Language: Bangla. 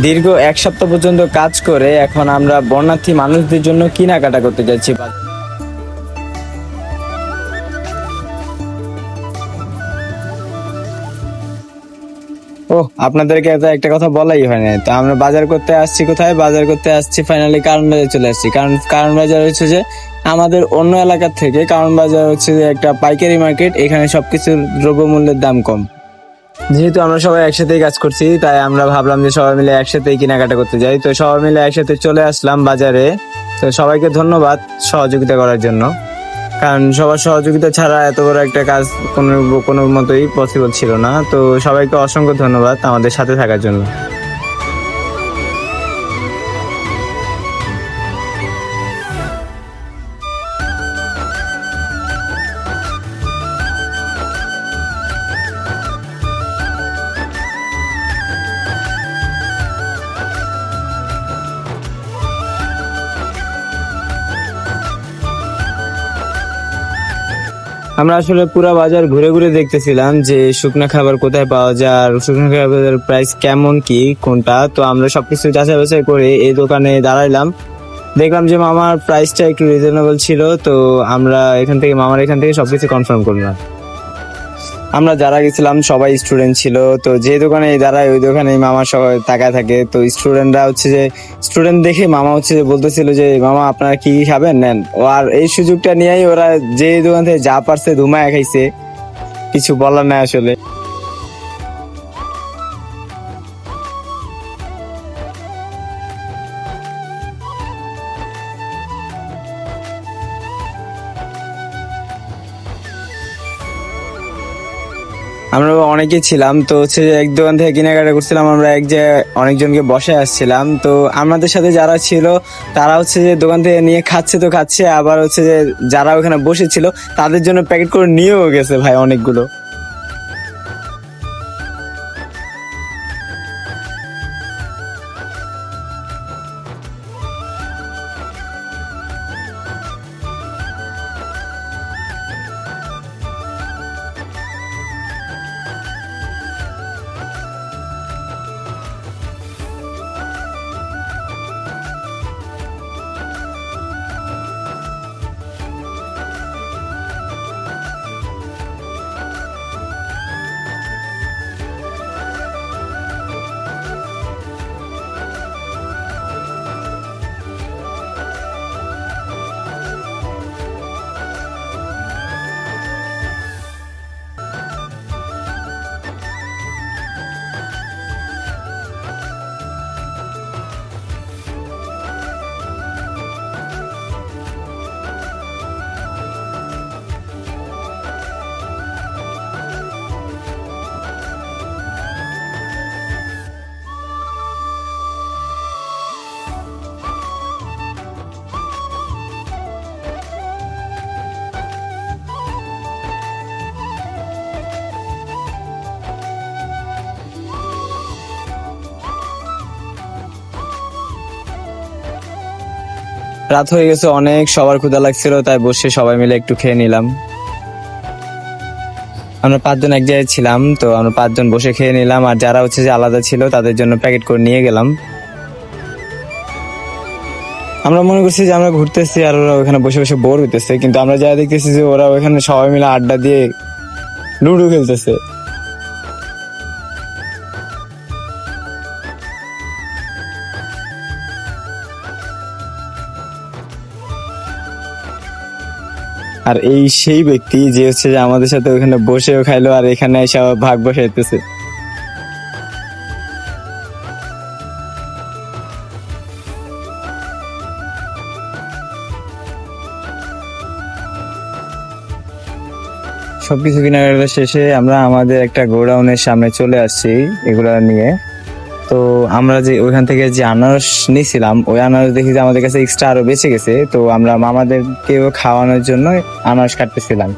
দীর্ঘ 1 সপ্তাহ পর্যন্ত কাজ করে এখন আমরা বর্ণার্থী মানুষদের জন্য কেনাকাটা করতে যাচ্ছি। আপনাদেরকে তো একটা কথা বলাই হয় না, তো আমরা বাজার করতে আসছি। কোথায় বাজার করতে আসছি? ফাইনালি কারণ বাজার চলে আসছি। কারণ বাজার হচ্ছে যে আমাদের অন্য এলাকার থেকে কারণ বাজার হচ্ছে যে একটা পাইকারি মার্কেট। এখানে সবকিছুর দ্রব্যমূল্যের দাম কম। যেহেতু আমরা সবাই একসাথেই কাজ করছি, তাই আমরা ভাবলাম যে সবাই মিলে একসাথেই কেনাকাটা করতে যাই। তো সবাই মিলে একসাথে চলে আসলাম বাজারে। তো সবাইকে ধন্যবাদ সহযোগিতা করার জন্য, কারণ সবার সহযোগিতা ছাড়া এত বড় একটা কাজ কোনো মতোই পসিবল ছিল না। তো সবাইকে অসংখ্য ধন্যবাদ আমাদের সাথে থাকার জন্য। আমরা আসলে পুরো বাজার ঘুরে ঘুরে দেখতেছিলাম যে শুকনা খাবার কোথায় পাওয়া যায় আর শুকনা খাবারের প্রাইস কেমন কি কোনটা। তো আমরা সবকিছু যাচাই বাছাই করে এই দোকানে দাঁড়াইলাম। দেখলাম যে মামার প্রাইসটা একটু রিজনেবল ছিল। তো আমরা মামার এখান থেকে সবকিছু কনফার্ম করলাম। আমরা যারা গেছিলাম সবাই স্টুডেন্ট ছিল। তো যে দোকানে দাঁড়ায় ওই দোকানে মামা সবাই তাকায় থাকে। তো স্টুডেন্টরা হচ্ছে যে স্টুডেন্ট দেখে মামা হচ্ছে যে বলতেছিল যে মামা আপনারা কি কি খাবেন নেন। আর এই সুযোগটা নিয়েই ওরা যে দোকান থেকে যা পারছে ধুমায় খাইছে, কিছু বলার নাই আসলে। আমরা অনেকেই ছিলাম। তো হচ্ছে যে এক দোকান থেকে কেনাকাটা করছিলাম। আমরা এক জায়গায় অনেকজনকে বসে আসছিলাম। তো আমাদের সাথে যারা ছিল তারা হচ্ছে যে দোকান থেকে নিয়ে খাচ্ছে তো খাচ্ছে, আবার হচ্ছে যে যারা ওখানে বসেছিল তাদের জন্য প্যাকেট করে নিয়েও গেছে ভাই অনেকগুলো। রাত হয়ে গেছে অনেক, সবার ক্ষুধা লাগছিল, তাই বসে সবাই মিলে একটু খেয়ে নিলাম। আমরা 5 জন এক জায়গায় ছিলাম। তো আমরা 5 জন বসে খেয়ে নিলাম, আর যারা হচ্ছে যে আলাদা ছিল তাদের জন্য প্যাকেট করে নিয়ে গেলাম। আমরা মনে করছি যে আমরা ঘুরতেছি আর ওরা ওখানে বসে বসে বোর হইতেছে, কিন্তু আমরা যা দেখতেছি যে ওরা ওখানে সবাই মিলে আড্ডা দিয়ে লুডো খেলতেছে। আর এই সেই ব্যক্তি যে হচ্ছে যে আমাদের সাথে ওখানে বসেও খাইলো আর এখানে এসে আবার ভাগ বসাইতেছে। সবকিছু কেনাকাটা শেষে আমরা আমাদের একটা গোডাউনের সামনে চলে আসছি এগুলা নিয়ে। তো আমরা যে ওইখান থেকে যে আনারস নিয়েছিলাম, ওই আনারস দেখি যে আমাদের কাছে এক্সট্রা আরো বেঁচে গেছে। তো আমরা মামাদেরকেও খাওয়ানোর জন্য আনারস কাটতেছিলাম।